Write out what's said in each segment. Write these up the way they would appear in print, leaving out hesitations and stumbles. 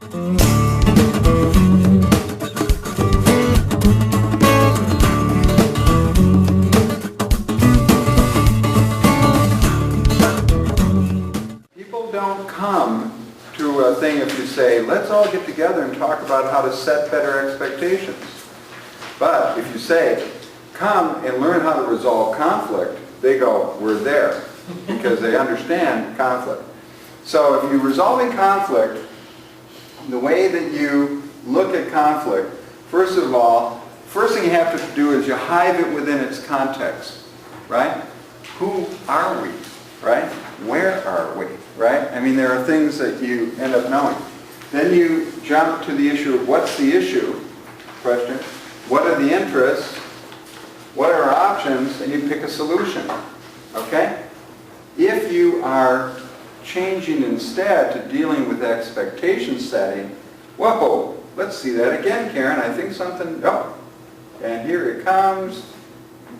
People don't come to a thing if you say, let's all get together and talk about how to set better expectations. But if you say, come and learn how to resolve conflict, they go, we're there, because they understand conflict. So if you're resolving conflict, the way that you look at conflict, first of all, first thing you have to do is you hive it within its context, right? Who are we, right? Where are we, right? I mean, there are things that you end up knowing. Then you jump to the issue of what's the issue, question. What are the interests? What are our options? And you pick a solution, okay? If you are changing instead to dealing with expectation setting, whoa, let's see that again, Karen. I think something, oh, and here it comes.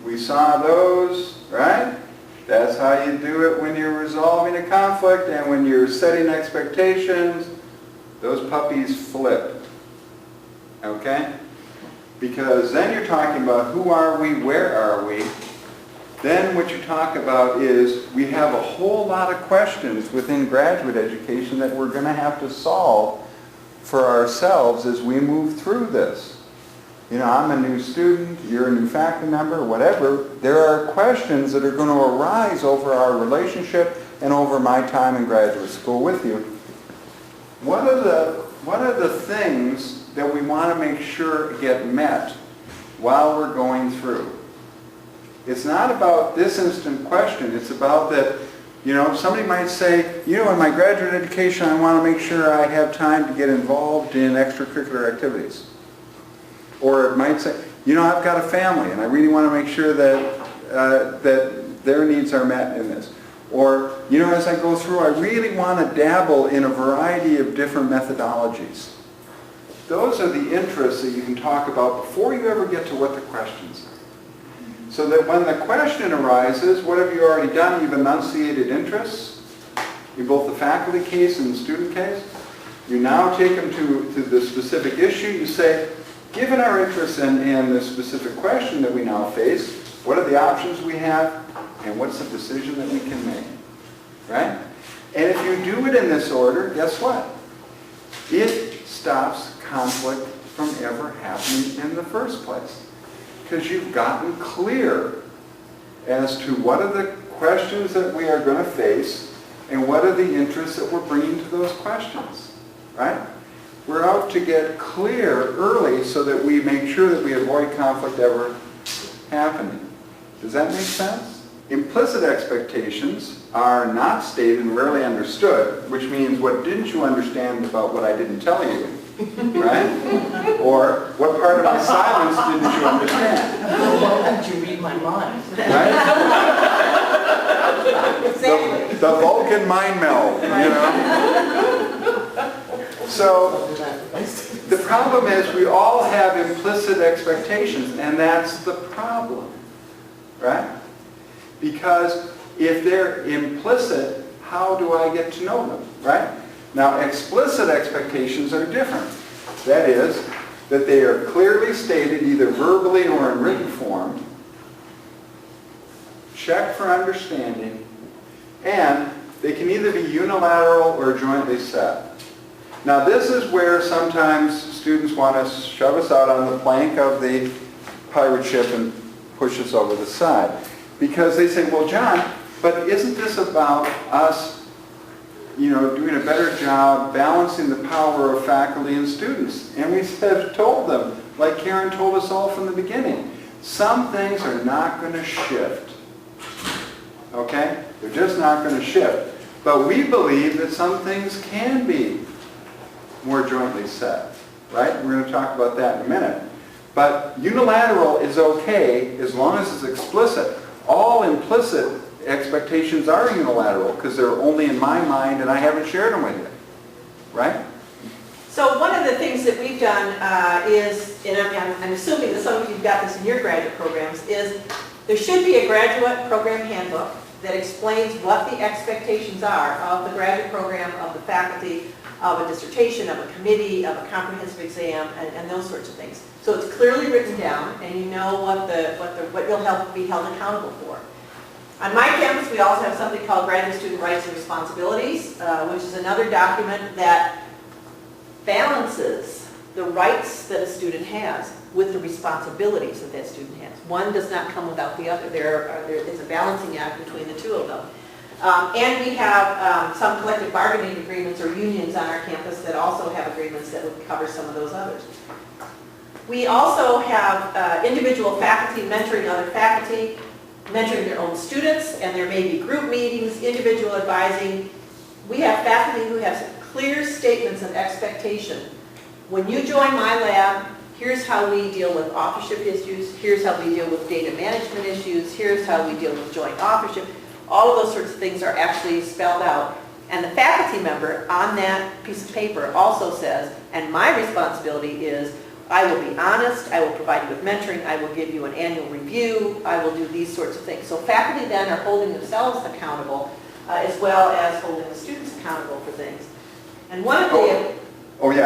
We saw those, right? That's how you do it when you're resolving a conflict, and when you're setting expectations, those puppies flip, okay? Because then you're talking about who are we, where are we. Then what you talk about is we have a whole lot of questions within graduate education that we're going to have to solve for ourselves as we move through this. You know, I'm a new student, you're a new faculty member, whatever. There are questions that are going to arise over our relationship and over my time in graduate school with you. What are the things that we want to make sure get met while we're going through? It's not about this instant question. It's about that, you know, somebody might say, you know, in my graduate education, I want to make sure I have time to get involved in extracurricular activities. Or it might say, you know, I've got a family and I really want to make sure that, that their needs are met in this. Or, you know, as I go through, I really want to dabble in a variety of different methodologies. Those are the interests that you can talk about before you ever get to what the questions are. So that when the question arises, what have you already done? You've enunciated interests in both the faculty case and the student case. You now take them to the specific issue. You say, given our interests in the specific question that we now face, what are the options we have and what's the decision that we can make? Right? And if you do it in this order, guess what? It stops conflict from ever happening in the first place. Because you've gotten clear as to what are the questions that we are going to face and what are the interests that we're bringing to those questions, right? We're out to get clear early so that we make sure that we avoid conflict ever happening. Does that make sense? Implicit expectations are not stated and rarely understood, which means what didn't you understand about what I didn't tell you? Right? Or what part of my silence didn't you understand? Why didn't you read my mind? Right? Exactly. The Vulcan mind meld, you know? So the problem is we all have implicit expectations, and that's the problem, right? Because if they're implicit, how do I get to know them, right? Now, explicit expectations are different. That is, that they are clearly stated either verbally or in written form, checked for understanding, and they can either be unilateral or jointly set. Now, this is where sometimes students want to shove us out on the plank of the pirate ship and push us over the side. Because they say, well, John, but isn't this about us, you know, doing a better job balancing the power of faculty and students? And we have told them, like Karen told us all from the beginning, some things are not going to shift. Okay? They're just not going to shift. But we believe that some things can be more jointly set. Right? We're going to talk about that in a minute. But unilateral is okay as long as it's explicit. All implicit expectations are unilateral because they're only in my mind and I haven't shared them with you. Right? So one of the things that we've done is, and I'm assuming that some of you have got this in your graduate programs, is there should be a graduate program handbook that explains what the expectations are of the graduate program, of the faculty, of a dissertation, of a committee, of a comprehensive exam, and those sorts of things. So it's clearly written down, and you know what you'll be held accountable for. On my campus, we also have something called Graduate Student Rights and Responsibilities, which is another document that balances the rights that a student has with the responsibilities that that student has. One does not come without the other. It's a balancing act between the two of them. And we have some collective bargaining agreements or unions on our campus that also have agreements that would cover some of those others. We also have individual faculty mentoring other faculty, mentoring their own students, and there may be group meetings, individual advising. We have faculty who have clear statements of expectation. When you join my lab, here's how we deal with authorship issues, here's how we deal with data management issues, here's how we deal with joint authorship. All of those sorts of things are actually spelled out. And the faculty member on that piece of paper also says, and my responsibility is, I will be honest, I will provide you with mentoring, I will give you an annual review, I will do these sorts of things. So faculty then are holding themselves accountable as well as holding the students accountable for things. And one of the one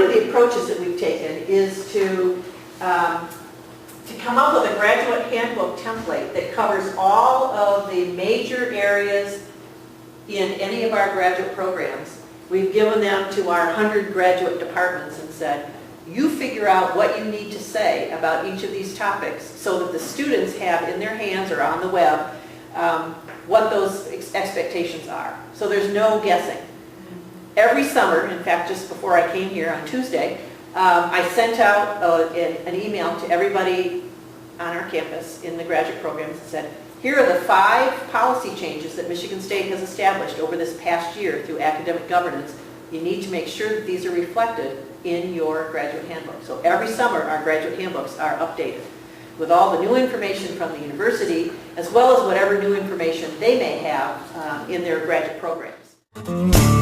of the approaches that we've taken is to come up with a graduate handbook template that covers all of the major areas in any of our graduate programs. We've given them to our 100 graduate departments and said, you figure out what you need to say about each of these topics so that the students have in their hands or on the web what those expectations are. So there's no guessing. Every summer, in fact, just before I came here on Tuesday, I sent out an email to everybody on our campus in the graduate programs and said, here are the 5 policy changes that Michigan State has established over this past year through academic governance. You need to make sure that these are reflected in your graduate handbook. So every summer, our graduate handbooks are updated with all the new information from the university, as well as whatever new information they may have in their graduate programs.